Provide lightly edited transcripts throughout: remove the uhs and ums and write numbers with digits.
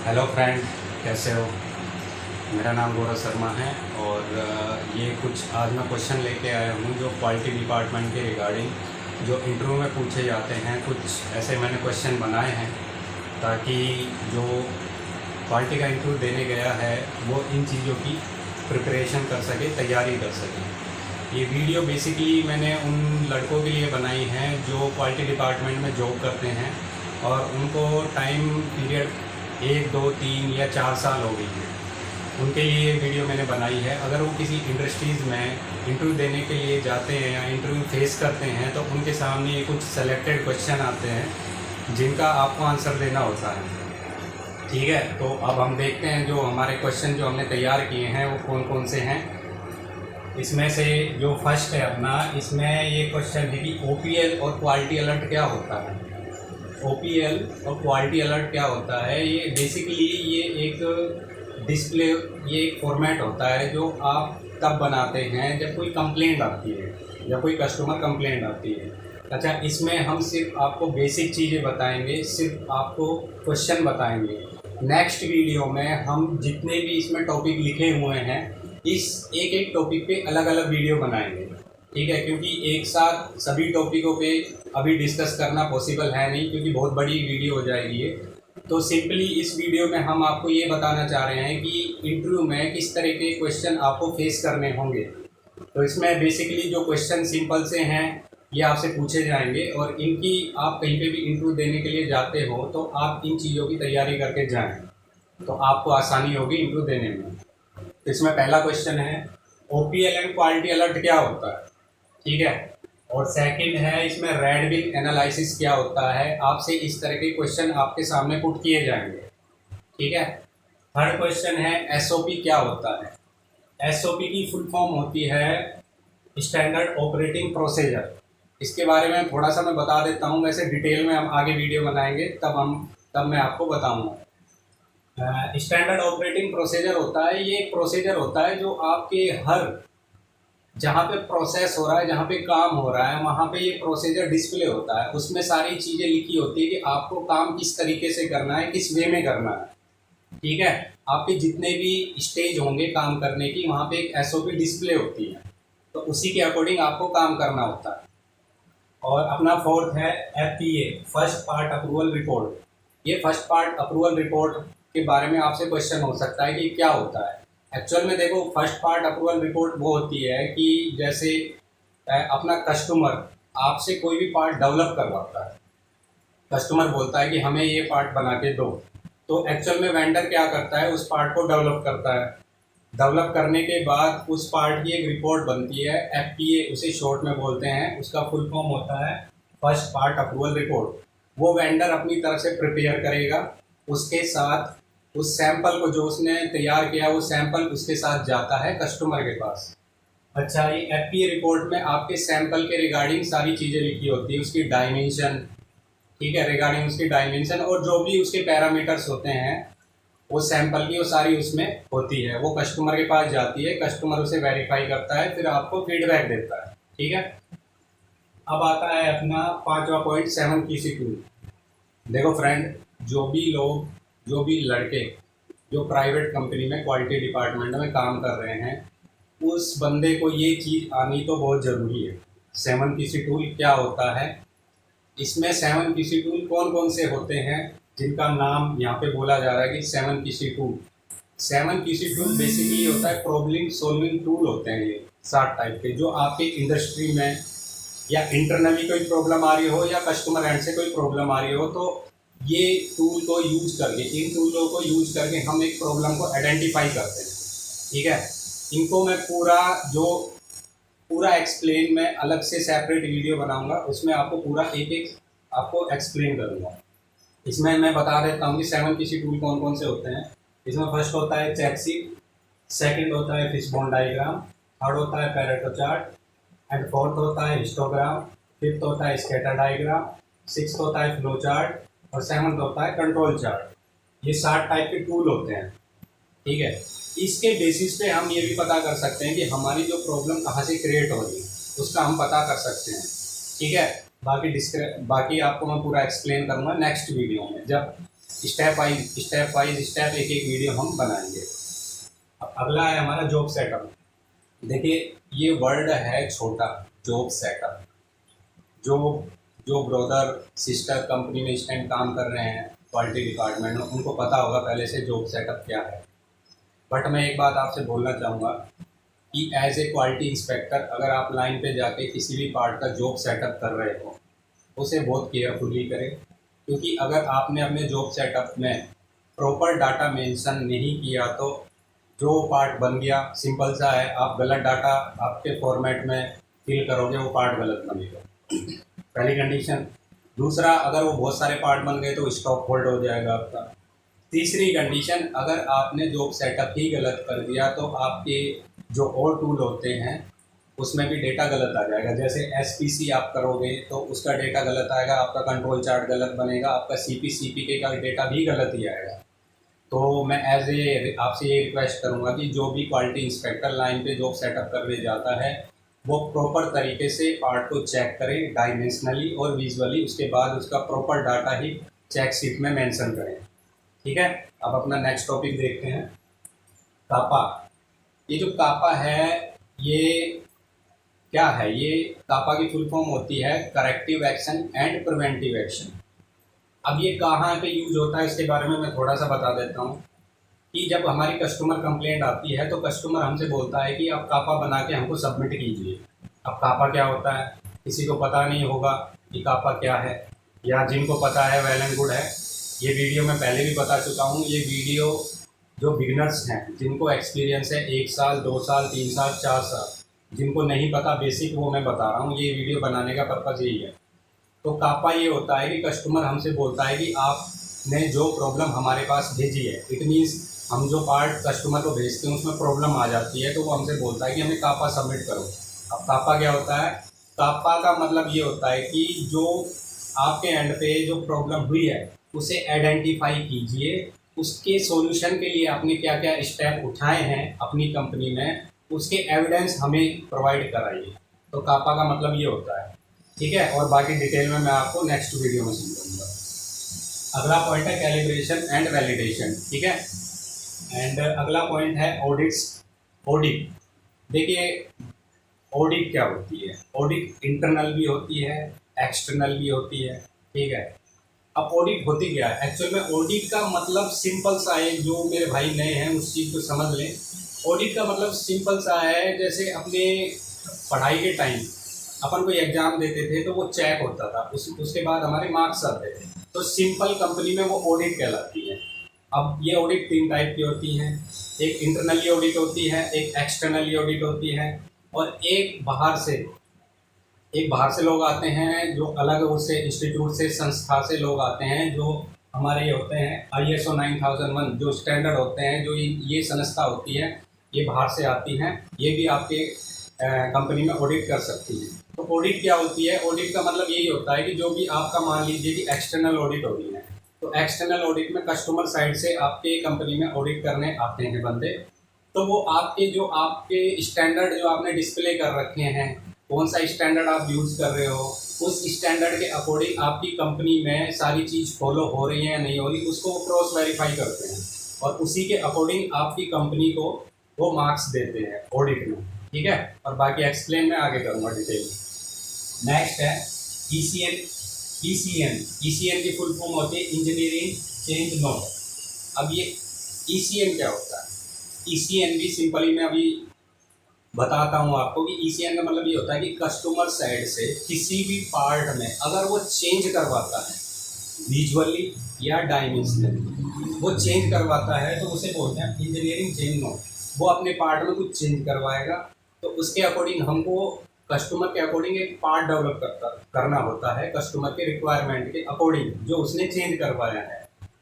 Hello friend, कैसे हो। मेरा नाम गौरव शर्मा है और ये कुछ आज मैं क्वेश्चन लेके आया हूँ जो क्वालिटी डिपार्टमेंट के रिगार्डिंग जो इंटरव्यू में पूछे जाते हैं। कुछ ऐसे मैंने क्वेश्चन बनाए हैं ताकि जो क्वालिटी का इंटरव्यू देने गया है वो इन चीज़ों की प्रिपरेशन कर सके, तैयारी कर सके। ये वीडियो बेसिकली मैंने उन लड़कों के लिए बनाई है जो क्वालिटी डिपार्टमेंट में जॉब करते हैं और उनको टाइम पीरियड 1 2 3 या 4 साल हो गई है। उनके लिए वीडियो मैंने बनाई है। अगर वो किसी इंडस्ट्रीज़ में इंटरव्यू देने के लिए जाते हैं या इंटरव्यू फेस करते हैं तो उनके सामने कुछ सेलेक्टेड क्वेश्चन आते हैं जिनका आपको आंसर देना होता है। ठीक है, तो अब हम देखते हैं जो हमारे क्वेश्चन जो हमने तैयार किए हैं वो कौन कौन से हैं। इसमें से जो फर्स्ट है अपना, इसमें ये क्वेश्चन है कि ओपीएल और क्वालिटी अलर्ट क्या होता है। ओपीएल और क्वालिटी अलर्ट क्या होता है, ये बेसिकली ये एक डिस्प्ले, ये एक फॉर्मेट होता है जो आप तब बनाते हैं जब कोई कंप्लेंट आती है, जब कोई कस्टमर कंप्लेंट आती है। अच्छा, इसमें हम सिर्फ आपको बेसिक चीज़ें बताएंगे, सिर्फ आपको क्वेश्चन बताएंगे। नेक्स्ट वीडियो में हम जितने भी इसमें टॉपिक लिखे हुए हैं इस एक एक टॉपिक पे अलग अलग वीडियो बनाएंगे। ठीक है, क्योंकि एक साथ सभी टॉपिकों पे अभी डिस्कस करना पॉसिबल है नहीं, क्योंकि बहुत बड़ी वीडियो हो जाएगी ये। तो सिंपली इस वीडियो में हम आपको ये बताना चाह रहे हैं कि इंटरव्यू में किस तरह के क्वेश्चन आपको फेस करने होंगे। तो इसमें बेसिकली जो क्वेश्चन सिंपल से हैं ये आपसे पूछे जाएंगे और इनकी आप कहीं पे भी इंटरव्यू देने के लिए जाते हो तो आप इन चीज़ों की तैयारी करके जाएं, तो आपको आसानी होगी इंटरव्यू देने में। तो इसमें पहला क्वेश्चन है, ओपीएल एंड क्वालिटी अलर्ट क्या होता है। ठीक है, और सेकंड है इसमें रेड बिल एनालिसिस क्या होता है। आपसे इस तरह के क्वेश्चन आपके सामने पुट किए जाएंगे। ठीक है, थर्ड क्वेश्चन है एसओपी क्या होता है। एसओपी की फुल फॉर्म होती है स्टैंडर्ड ऑपरेटिंग प्रोसीजर। इसके बारे में थोड़ा सा मैं बता देता हूँ, वैसे डिटेल में हम आगे वीडियो बनाएंगे तब मैं आपको बताऊँगा। स्टैंडर्ड ऑपरेटिंग प्रोसीजर होता है, ये एक प्रोसीजर होता है जो आपके हर जहाँ पे प्रोसेस हो रहा है, जहाँ पे काम हो रहा है, वहाँ पे ये प्रोसीजर डिस्प्ले होता है। उसमें सारी चीज़ें लिखी होती है कि आपको काम किस तरीके से करना है, किस वे में करना है। ठीक है, आपके जितने भी स्टेज होंगे काम करने की, वहाँ पे एक एसओपी डिस्प्ले होती है, तो उसी के अकॉर्डिंग आपको काम करना होता है। और अपना फोर्थ है FPA, first part approval report. ये फर्स्ट पार्ट अप्रूवल रिपोर्ट के बारे में आपसे क्वेश्चन हो सकता है कि क्या होता है। एक्चुअल में देखो, फर्स्ट पार्ट अप्रूवल रिपोर्ट वो होती है कि जैसे अपना कस्टमर आपसे कोई भी पार्ट डेवलप करवाता है, कस्टमर बोलता है कि हमें ये पार्ट बना के दो, तो एक्चुअल में वेंडर क्या करता है, उस पार्ट को डेवलप करता है। डेवलप करने के बाद उस पार्ट की एक रिपोर्ट बनती है, एफपीए उसे शॉर्ट में बोलते हैं। उसका फुल फॉर्म होता है फर्स्ट पार्ट अप्रूवल रिपोर्ट। वो वेंडर अपनी तरफ से प्रिपेयर करेगा, उसके साथ उस सैंपल को जो उसने तैयार किया वो सैंपल उसके साथ जाता है कस्टमर के पास। अच्छा, ये एफपीए रिपोर्ट में आपके सैंपल के रिगार्डिंग सारी चीज़ें लिखी होती है, उसकी डायमेंशन। ठीक है, रिगार्डिंग उसकी डायमेंशन और जो भी उसके पैरामीटर्स होते हैं वो सैंपल की वो सारी उसमें होती है। वो कस्टमर के पास जाती है, कस्टमर उसे वेरीफाई करता है, फिर आपको फीडबैक देता है। ठीक है, अब आता है अपना पांचवा पॉइंट, 7 टूल। देखो फ्रेंड, जो भी लड़के जो प्राइवेट कंपनी में क्वालिटी डिपार्टमेंट में काम कर रहे हैं, उस बंदे को ये चीज़ आनी तो बहुत ज़रूरी है। 7 टूल क्या होता है, इसमें 7 टूल कौन कौन से होते हैं जिनका नाम यहाँ पे बोला जा रहा है कि 7 टूल। 7 टूल बेसिकली होता है प्रॉब्लम सॉल्विंग टूल होते हैं। ये 7 टाइप के जो आपकी इंडस्ट्री में या इंटरनली कोई प्रॉब्लम आ रही हो या कस्टमर एंड से कोई प्रॉब्लम आ रही हो, तो ये टूल को यूज करके, इन टूलों को यूज करके हम एक प्रॉब्लम को आइडेंटिफाई करते हैं। ठीक है, इनको मैं पूरा एक्सप्लेन, मैं अलग से सेपरेट वीडियो बनाऊंगा, उसमें आपको पूरा एक एक आपको एक्सप्लेन करूंगा। इसमें मैं बता देता हूँ कि 7 टूल कौन कौन से होते हैं। इसमें फर्स्ट होता है चेक शीट, सेकंड होता है फिशबोन डायग्राम, थर्ड होता है पैरेटो चार्ट, एंड फोर्थ होता है हिस्टोग्राम, फिफ्थ होता है स्कैटर डायग्राम, सिक्स्थ होता है फ्लो चार्ट और सेवन्थ होता है कंट्रोल चार्ट। ये 7 टाइप के टूल होते हैं। ठीक है, इसके बेसिस पे हम ये भी पता कर सकते हैं कि हमारी जो प्रॉब्लम कहाँ से क्रिएट हो रही है, उसका हम पता कर सकते हैं। ठीक है, बाकी आपको मैं पूरा एक्सप्लेन करूँगा नेक्स्ट वीडियो में, जब स्टेप बाई स्टेप एक एक वीडियो हम बनाएंगे। अब अगला है हमारा जॉब सेटअप। देखिए ये वर्ड है छोटा, जॉब सेटअप। जो जो ब्रदर सिस्टर कंपनी में इस टाइम काम कर रहे हैं क्वालिटी डिपार्टमेंट में, उनको पता होगा पहले से जॉब सेटअप क्या है। बट मैं एक बात आपसे बोलना चाहूँगा कि एज ए क्वालिटी इंस्पेक्टर अगर आप लाइन पे जाके किसी भी पार्ट का जॉब सेटअप कर रहे हो, उसे बहुत केयरफुली करें। क्योंकि अगर आपने अपने जॉब सेटअप में प्रॉपर डाटा मेंशन नहीं किया तो जो पार्ट बन गया सिंपल सा है, आप गलत डाटा आपके फॉर्मेट में फिल करोगे, वो पार्ट गलत बनेगा, पहली कंडीशन। दूसरा, अगर वो बहुत सारे पार्ट बन गए तो स्टॉक होल्ड हो जाएगा आपका। तीसरी कंडीशन, अगर आपने जॉब सेटअप ही गलत कर दिया तो आपके जो और टूल होते हैं उसमें भी डेटा गलत आ जाएगा। जैसे एसपीसी आप करोगे तो उसका डेटा गलत आएगा, आपका कंट्रोल चार्ट गलत बनेगा, आपका सीपीके का डेटा भी गलत ही आएगा। तो मैं एज ए आपसे ये रिक्वेस्ट करूँगा कि जो भी क्वालिटी इंस्पेक्टर लाइन पे जॉब सेटअप करने जाता है वो प्रॉपर तरीके से पार्ट को चेक करें डायमेंशनली और विजुअली, उसके बाद उसका प्रॉपर डाटा ही चेक शीट में मेंशन करें। ठीक है, अब अपना नेक्स्ट टॉपिक देखते हैं, कापा। ये जो कापा है ये क्या है? ये कापा की फुल फॉर्म होती है corrective action and preventive action. अब ये कहाँ पे यूज होता है इसके बारे में मैं थोड़ा सा बता देता हूँ कि जब हमारी कस्टमर कंप्लेंट आती है तो कस्टमर हमसे बोलता है कि आप कापा बना के हमको सबमिट कीजिए। अब कापा क्या होता है किसी को पता नहीं होगा कि कापा क्या है, या जिनको पता है वेल एंड गुड है। ये वीडियो मैं पहले भी बता चुका हूँ। ये वीडियो जो बिगनर्स हैं, जिनको एक्सपीरियंस है 1 साल 2 साल 3 साल 4 साल, जिनको नहीं पता बेसिक, वो मैं बता रहा हूँ। ये वीडियो बनाने का पर्पज़ यही है। तो कापा ये होता है कि कस्टमर हमसे बोलता है कि आपने जो प्रॉब्लम हमारे पास भेजी है, इट मीन्स हम जो पार्ट कस्टमर को भेजते हैं उसमें प्रॉब्लम आ जाती है, तो वो हमसे बोलता है कि हमें कापा सबमिट करो। अब कापा क्या होता है? कापा का मतलब ये होता है कि जो आपके एंड पे जो प्रॉब्लम हुई है उसे आइडेंटिफाई कीजिए, उसके सॉल्यूशन के लिए आपने क्या क्या स्टेप उठाए हैं अपनी कंपनी में, उसके एविडेंस हमें प्रोवाइड कराइए। तो कापा का मतलब ये होता है। ठीक है, और बाकी डिटेल में मैं आपको नेक्स्ट वीडियो में समझाऊंगा। अगला पॉइंट है कैलिब्रेशन एंड वैलिडेशन। ठीक है, एंड अगला पॉइंट है ऑडिट्स। ऑडिट, देखिए ऑडिट क्या होती है? ऑडिट इंटरनल भी होती है, एक्सटर्नल भी होती है। ठीक है, अब ऑडिट होती क्या है? एक्चुअल में ऑडिट का मतलब सिंपल सा है, जो मेरे भाई नए हैं उस चीज़ को समझ लें। ऑडिट का मतलब सिंपल सा है, जैसे अपने पढ़ाई के टाइम अपन कोई एग्ज़ाम देते थे तो वो चेक होता था, उसके बाद हमारे मार्क्स आते थे, तो सिंपल कंपनी में वो ऑडिट कहलाती है। अब ये ऑडिट 3 टाइप की होती हैं, एक इंटरनली ऑडिट होती है, एक एक्सटर्नली ऑडिट होती है, और एक बाहर से लोग आते हैं, जो अलग उससे इंस्टीट्यूट से संस्था से लोग आते हैं, जो हमारे ये होते हैं ISO 9001 जो स्टैंडर्ड होते हैं, जो ये संस्था होती है, ये बाहर से आती हैं, ये भी आपके कंपनी में ऑडिट कर सकती है। तो ऑडिट क्या होती है? ऑडिट का मतलब यही होता है कि जो भी आपका मान लीजिए कि एक्सटर्नल ऑडिट हो रही है, तो एक्सटर्नल ऑडिट में कस्टमर साइड से आपके कंपनी में ऑडिट करने आते हैं बंदे, तो वो आपके स्टैंडर्ड जो आपने डिस्प्ले कर रखे हैं, कौन सा स्टैंडर्ड आप यूज़ कर रहे हो, उस स्टैंडर्ड के अकॉर्डिंग आपकी कंपनी में सारी चीज़ फॉलो हो रही है या नहीं हो रही, उसको क्रॉस वेरीफाई करते हैं, और उसी के अकॉर्डिंग आपकी कंपनी को वो मार्क्स देते हैं ऑडिट में। ठीक है, और बाकी एक्सप्लेन मैं आगे करूँगा डिटेल में। नेक्स्ट है ECN। ECN की फुल फॉर्म होती है इंजीनियरिंग चेंज नोट। अब ये ECN क्या होता है? ECN भी सिंपली मैं अभी बताता हूँ आपको कि ECN का मतलब ये होता है कि कस्टमर साइड से किसी भी पार्ट में अगर वो चेंज करवाता है विजुअली या डायमेंशनली, वो चेंज करवाता है तो उसे बोलते हैं इंजीनियरिंग चेंज नोट। वो अपने पार्ट में कुछ चेंज करवाएगा, तो उसके अकॉर्डिंग हमको कस्टमर के अकॉर्डिंग एक पार्ट डेवलप करना होता है, कस्टमर के रिक्वायरमेंट के अकॉर्डिंग जो उसने चेंज करवाया है।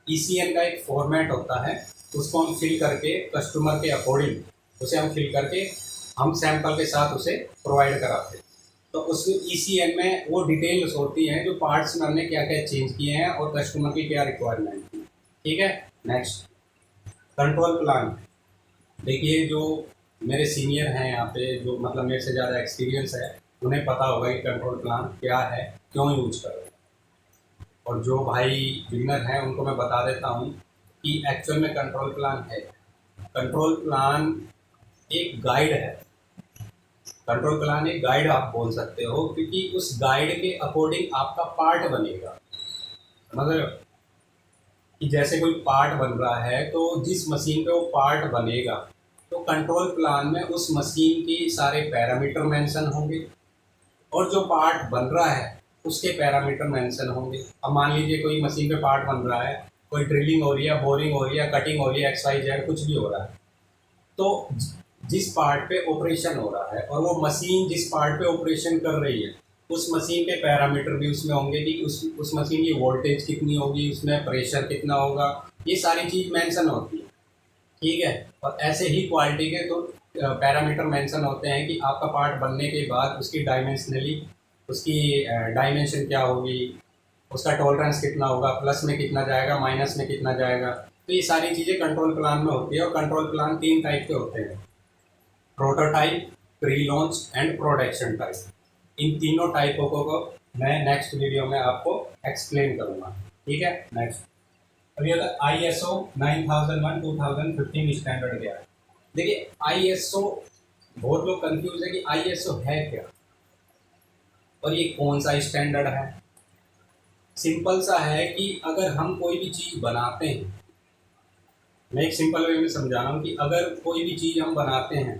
ECN का एक फॉर्मेट होता है, उसको हम फिल करके कस्टमर के अकॉर्डिंग उसे हम फिल करके हम सैंपल के साथ उसे प्रोवाइड कराते हैं। तो उस ECN में वो डिटेल्स होती हैं जो पार्ट्स में हमने क्या क्या चेंज किए हैं और कस्टमर की क्या रिक्वायरमेंट थी। ठीक है, नेक्स्ट कंट्रोल प्लान। देखिए जो मेरे सीनियर हैं यहाँ पे, जो मतलब मेरे से ज़्यादा एक्सपीरियंस है, उन्हें पता होगा कि कंट्रोल प्लान क्या है, क्यों यूज कर रहे हैं। और जो भाई बिगनर हैं उनको मैं बता देता हूँ कि एक्चुअल में कंट्रोल प्लान है। कंट्रोल प्लान एक गाइड है। कंट्रोल प्लान एक गाइड आप बोल सकते हो, क्योंकि उस गाइड के अकॉर्डिंग आपका पार्ट बनेगा। मतलब कि जैसे कोई पार्ट बन रहा है तो जिस मशीन पे वो पार्ट बनेगा, तो कंट्रोल प्लान में उस मशीन की सारे पैरामीटर मेंशन होंगे और जो पार्ट बन रहा है उसके पैरामीटर मेंशन होंगे। अब मान लीजिए कोई मशीन पे पार्ट बन रहा है, कोई ड्रिलिंग हो रही है, बोरिंग हो रही है, कटिंग हो रही है, एक्स वाई जेड कुछ भी हो रहा है, तो जिस पार्ट पे ऑपरेशन हो रहा है और वो मशीन जिस पार्ट पे ऑपरेशन कर रही है, उस मशीन के पैरामीटर भी उसमें होंगे कि उस मशीन की वोल्टेज कितनी होगी, उसमें प्रेशर कितना होगा, ये सारी चीज़ मेंशन होती है। ठीक है। और ऐसे ही क्वालिटी के तो पैरामीटर मेंशन होते हैं कि आपका पार्ट बनने के बाद उसकी डायमेंशनली उसकी डायमेंशन क्या होगी, उसका टॉलरेंस कितना होगा, प्लस में कितना जाएगा, माइनस में कितना जाएगा। तो ये सारी चीज़ें कंट्रोल प्लान में होती है। और कंट्रोल प्लान 3 टाइप के होते हैं: prototype, pre launch and production type. इन तीनों टाइपों को मैं नेक्स्ट वीडियो में आपको एक्सप्लेन करूँगा। ठीक है। नेक्स्ट अभी अगर ISO 9001 2015 स्टैंडर्ड क्या है। देखिए ISO, बहुत लोग कंफ्यूज है कि ISO है क्या और ये कौन सा स्टैंडर्ड है। सिंपल सा है कि अगर हम कोई भी चीज़ बनाते हैं, मैं एक सिंपल वे में समझा रहा हूँ कि अगर कोई भी चीज़ हम बनाते हैं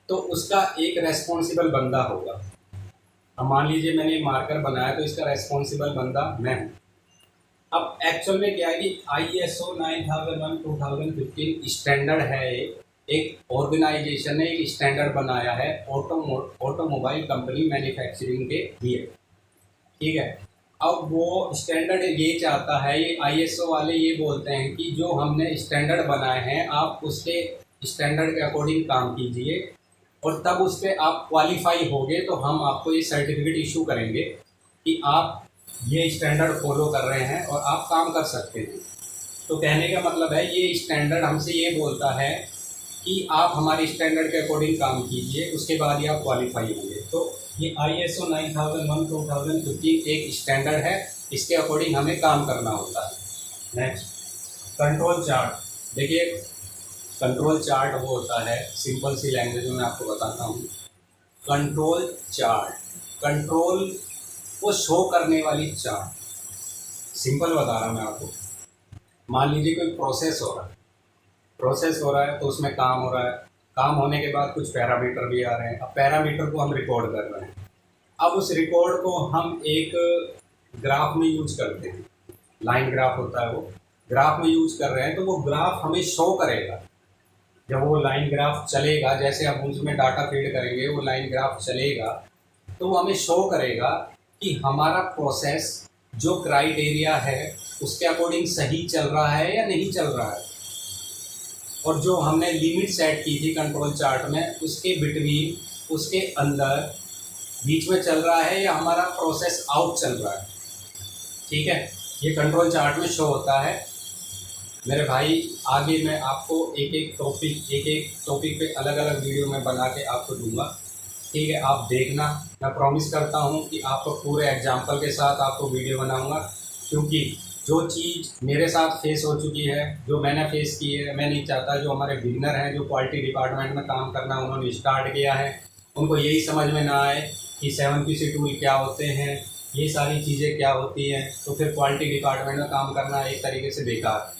तो उसका एक रेस्पॉन्सिबल बंदा होगा। अब मान लीजिए मैंने मार्कर बनाया तो इसका रेस्पॉन्सिबल बंदा मैं हूँ। अब एक्चुअल में क्या है कि ISO 9001 2015 स्टैंडर्ड है, एक ऑर्गेनाइजेशन ने एक स्टैंडर्ड बनाया है ऑटोमोबाइल कंपनी मैन्युफैक्चरिंग के लिए। ठीक है। अब वो स्टैंडर्ड ये चाहता है, ये ISO वाले ये बोलते हैं कि जो हमने स्टैंडर्ड बनाए हैं आप उसके स्टैंडर्ड के अकॉर्डिंग काम कीजिए और तब उस पर आप क्वालिफाई होगे तो हम आपको ये सर्टिफिकेट इशू करेंगे कि आप ये स्टैंडर्ड फॉलो कर रहे हैं और आप काम कर सकते हैं। तो कहने का मतलब है ये स्टैंडर्ड हमसे ये बोलता है कि आप हमारे स्टैंडर्ड के अकॉर्डिंग काम कीजिए, उसके बाद ही आप क्वालिफाई होंगे। तो ये ISO 9001 2015 एक स्टैंडर्ड है, इसके अकॉर्डिंग हमें काम करना होता है। Next control chart. देखिए कंट्रोल चार्ट वो होता है, सिंपल सी लैंग्वेज में आपको बताता हूँ। कंट्रोल चार्ट, कंट्रोल को शो करने वाली चार्ट। सिंपल बता रहा हूँ मैं आपको। मान लीजिए कोई प्रोसेस हो रहा है तो उसमें काम हो रहा है, काम होने के बाद कुछ पैरामीटर भी आ रहे हैं। अब पैरामीटर को हम रिकॉर्ड कर रहे हैं। अब उस रिकॉर्ड को हम एक ग्राफ में यूज करते हैं, लाइन ग्राफ होता है, वो ग्राफ में यूज कर रहे हैं तो वो ग्राफ हमें शो करेगा। जब वो लाइन ग्राफ चलेगा, जैसे हम उसमें डाटा फीड करेंगे, वो लाइन ग्राफ चलेगा तो वो हमें शो करेगा कि हमारा प्रोसेस जो क्राइटेरिया है उसके अकॉर्डिंग सही चल रहा है या नहीं चल रहा है। और जो हमने लिमिट सेट की थी कंट्रोल चार्ट में, उसके बिटवीन, उसके अंदर, बीच में चल रहा है या हमारा प्रोसेस आउट चल रहा है। ठीक है। ये कंट्रोल चार्ट में शो होता है। मेरे भाई आगे मैं आपको एक एक टॉपिक पे अलग अलग वीडियो में बना के आपको दूंगा। ठीक है। आप देखना, मैं प्रॉमिस करता हूँ कि आपको पूरे एग्जाम्पल के साथ आपको वीडियो बनाऊंगा, क्योंकि जो चीज़ मेरे साथ फेस हो चुकी है, जो मैंने फेस की है, मैं नहीं चाहता जो हमारे बिगनर हैं, जो क्वालिटी डिपार्टमेंट में काम करना उन्होंने स्टार्ट किया है, उनको यही समझ में ना आए कि 7PC टूल क्या होते हैं, ये सारी चीज़ें क्या होती हैं, तो फिर क्वालिटी डिपार्टमेंट में काम करना एक तरीके से बेकार।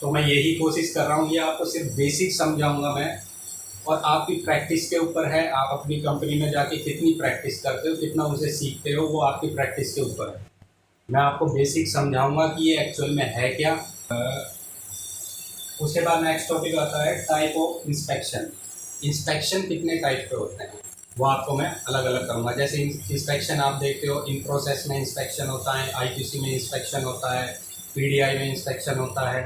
तो मैं यही कोशिश कर रहा हूँ, ये आपको सिर्फ बेसिक समझाऊँगा मैं, और आपकी प्रैक्टिस के ऊपर है। आप अपनी कंपनी में जाके कितनी प्रैक्टिस करते हो, कितना उसे सीखते हो, वो आपकी प्रैक्टिस के ऊपर है। मैं आपको बेसिक समझाऊंगा कि ये एक्चुअल में है क्या। उसके बाद नेक्स्ट टॉपिक आता है टाइप ऑफ इंस्पेक्शन। इंस्पेक्शन कितने टाइप के होते हैं वो आपको मैं अलग अलग करूँगा। जैसे इंस्पेक्शन आप देखते हो, इन प्रोसेस में इंस्पेक्शन होता है, IQC में इंस्पेक्शन होता है, PDI में इंस्पेक्शन होता है।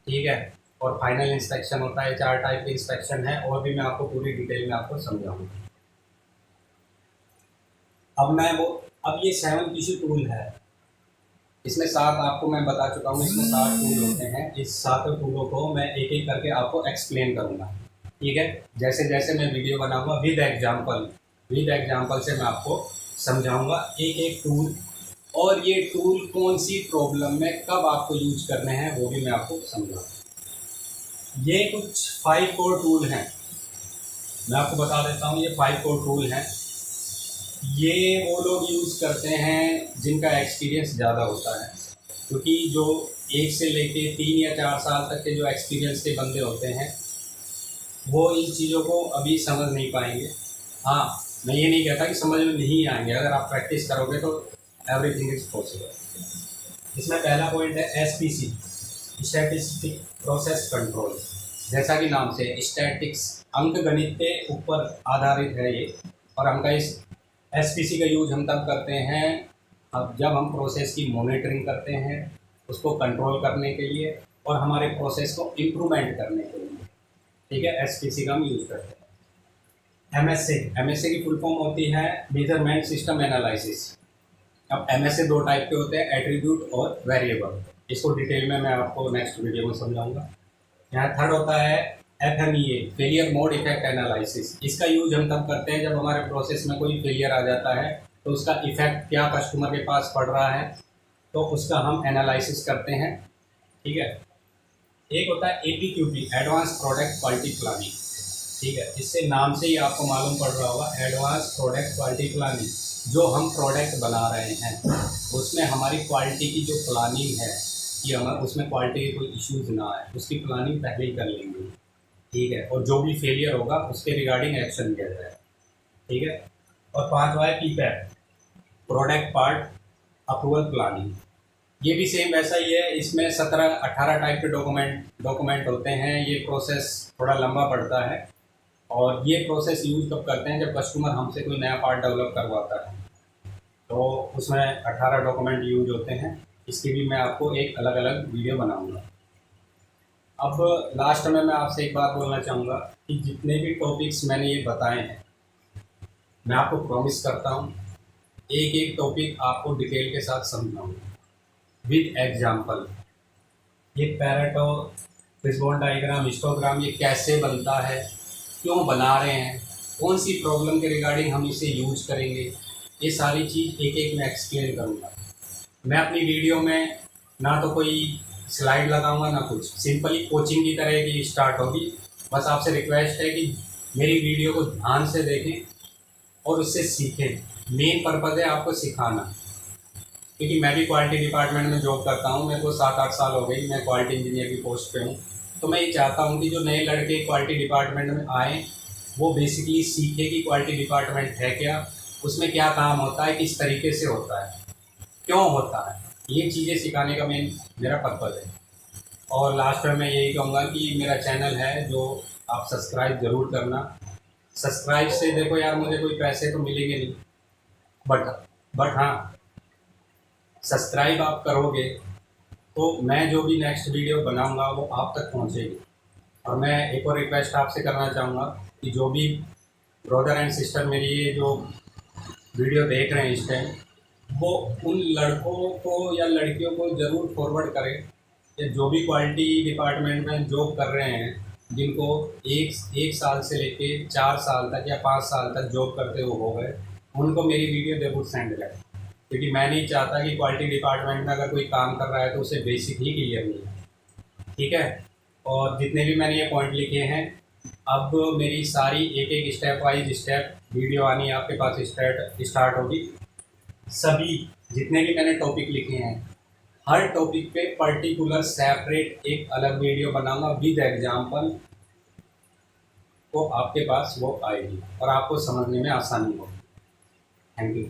ठीक है। और फाइनल इंस्पेक्शन होता है। 4 टाइप के इंस्पेक्शन है, और भी मैं आपको पूरी डिटेल में आपको समझाऊंगा। अब ये 7PC टूल है, इसमें 7 आपको मैं बता चुका हूँ, इसमें 7 टूल होते हैं। इस 7 टूलों को मैं एक एक करके आपको एक्सप्लेन करूँगा। ठीक है। जैसे जैसे मैं वीडियो बनाऊँगा विद एग्जाम्पल से मैं आपको समझाऊँगा एक एक टूल और ये टूल कौन सी प्रॉब्लम में कब आपको यूज करने हैं वो भी मैं आपको समझाऊँ। ये कुछ 5 कोर टूल हैं, मैं आपको बता देता हूँ। ये 5 कोर टूल हैं, ये वो लोग यूज़ करते हैं जिनका एक्सपीरियंस ज़्यादा होता है, क्योंकि जो 1 से लेके 3 या 4 साल तक के जो एक्सपीरियंस के बंदे होते हैं वो इन चीज़ों को अभी समझ नहीं पाएंगे। हाँ, मैं ये नहीं कहता कि समझ में नहीं आएंगे, अगर आप प्रैक्टिस करोगे तो एवरीथिंग इज़ पॉसिबल। इसमें पहला पॉइंट है एसपीसी, स्टैटिस्टिक प्रोसेस कंट्रोल। जैसा कि नाम से स्टैटिक्स अंकगणित के ऊपर आधारित है ये, और हम का इस एसपीसी का यूज हम तब करते हैं अब जब हम प्रोसेस की मॉनिटरिंग करते हैं, उसको कंट्रोल करने के लिए और हमारे प्रोसेस को इम्प्रूवमेंट करने के लिए। ठीक है, एसपीसी का हम यूज़ करते हैं। एमएसए की फुल फॉर्म होती है मेजरमेंट सिस्टम एनालिसिस। अब एमएसए 2 टाइप के होते हैं, एट्रीब्यूट और वेरिएबल। इसको डिटेल में मैं आपको नेक्स्ट वीडियो में समझाऊंगा। यहाँ थर्ड होता है एफएमईए, फेलियर मोड इफेक्ट एनालिसिस। इसका यूज हम तब करते हैं जब हमारे प्रोसेस में कोई फेलियर आ जाता है तो उसका इफेक्ट क्या कस्टमर के पास पड़ रहा है, तो उसका हम एनालिसिस करते हैं। ठीक है, एक होता है एपीक्यूपी, एडवांस प्रोडक्ट क्वालिटी प्लानिंग। ठीक है, इससे नाम से ही आपको मालूम पड़ रहा होगा, एडवांस प्रोडक्ट क्वालिटी प्लानिंग। जो हम प्रोडक्ट बना रहे हैं उसमें हमारी क्वालिटी की जो प्लानिंग है कि हमारा उसमें क्वालिटी के कोई इश्यूज ना आए, उसकी प्लानिंग पहले ही कर लेंगे। ठीक है, और जो भी फेलियर होगा उसके रिगार्डिंग एक्शन लिया जाए। ठीक है, और 5वां है पीपैप, प्रोडक्ट पार्ट अप्रूवल प्लानिंग। ये भी सेम वैसा ही है, इसमें 17-18 टाइप के डॉक्यूमेंट होते हैं। ये प्रोसेस थोड़ा लंबा पड़ता है, और ये प्रोसेस यूज कब करते हैं जब कस्टमर हमसे कोई नया पार्ट डेवलप करवाता है, तो उसमें 18 डॉक्यूमेंट यूज होते हैं। इसकी भी मैं आपको एक अलग अलग वीडियो बनाऊंगा। अब लास्ट में मैं आपसे एक बात बोलना चाहूँगा कि जितने भी टॉपिक्स मैंने ये बताए हैं, मैं आपको प्रॉमिस करता हूँ एक एक टॉपिक आपको डिटेल के साथ समझाऊंगा विद एग्जाम्पल। ये पैरेटो, फिशबोन डायग्राम, हिस्टोग्राम ये कैसे बनता है, क्यों बना रहे हैं, कौन सी प्रॉब्लम के रिगार्डिंग हम इसे यूज करेंगे, ये सारी चीज़ एक एक मैं एक्सप्लेन करूँगा। मैं अपनी वीडियो में ना तो कोई स्लाइड लगाऊंगा ना कुछ, सिंपली कोचिंग की तरह की स्टार्ट होगी। बस आपसे रिक्वेस्ट है कि मेरी वीडियो को ध्यान से देखें और उससे सीखें। मेन पर्पज़ है आपको सिखाना, क्योंकि मैं भी क्वालिटी डिपार्टमेंट में जॉब करता हूँ। मेरे को 7-8 साल हो गई, मैं क्वालिटी इंजीनियर की पोस्ट पे हूँ। तो मैं ये चाहता हूँ कि जो नए लड़के क्वालिटी डिपार्टमेंट में आएँ वो बेसिकली सीखे कि क्वालिटी डिपार्टमेंट है क्या, उसमें क्या काम होता है, किस तरीके से होता है, क्यों होता है, ये चीज़ें सिखाने का मेरा पर्पज़ है। और लास्ट में मैं यही कहूँगा कि मेरा चैनल है जो आप सब्सक्राइब ज़रूर करना। सब्सक्राइब से देखो यार, मुझे कोई पैसे तो मिलेंगे नहीं, बट हाँ, सब्सक्राइब आप करोगे तो मैं जो भी नेक्स्ट वीडियो बनाऊंगा वो आप तक पहुंचेगी। और मैं एक और रिक्वेस्ट आपसे करना चाहूँगा कि जो भी ब्रदर एंड सिस्टर मेरी ये जो वीडियो देख रहे हैं इस टाइम, वो उन लड़कों को या लड़कियों को ज़रूर फॉरवर्ड करें कि जो भी क्वालिटी डिपार्टमेंट में जॉब कर रहे हैं, जिनको एक साल से लेके 4 साल तक या 5 साल तक जॉब करते हुए हो गए, उनको मेरी वीडियो ज़रूर सेंड करें। क्योंकि मैं नहीं चाहता कि क्वालिटी डिपार्टमेंट में अगर कोई काम कर रहा है तो उसे बेसिक ही क्लियर नहीं है। ठीक है, और जितने भी मैंने ये पॉइंट लिखे हैं, अब मेरी सारी एक एक स्टेप वाइज स्टेप वीडियो आनी आपके पास स्टार्ट होगी। सभी जितने भी मैंने टॉपिक लिखे हैं, हर टॉपिक पे पर्टिकुलर सेपरेट एक अलग वीडियो बनाऊंगा विद एग्जाम्पल, तो आपके पास वो आएगी और आपको समझने में आसानी होगी। Thank you.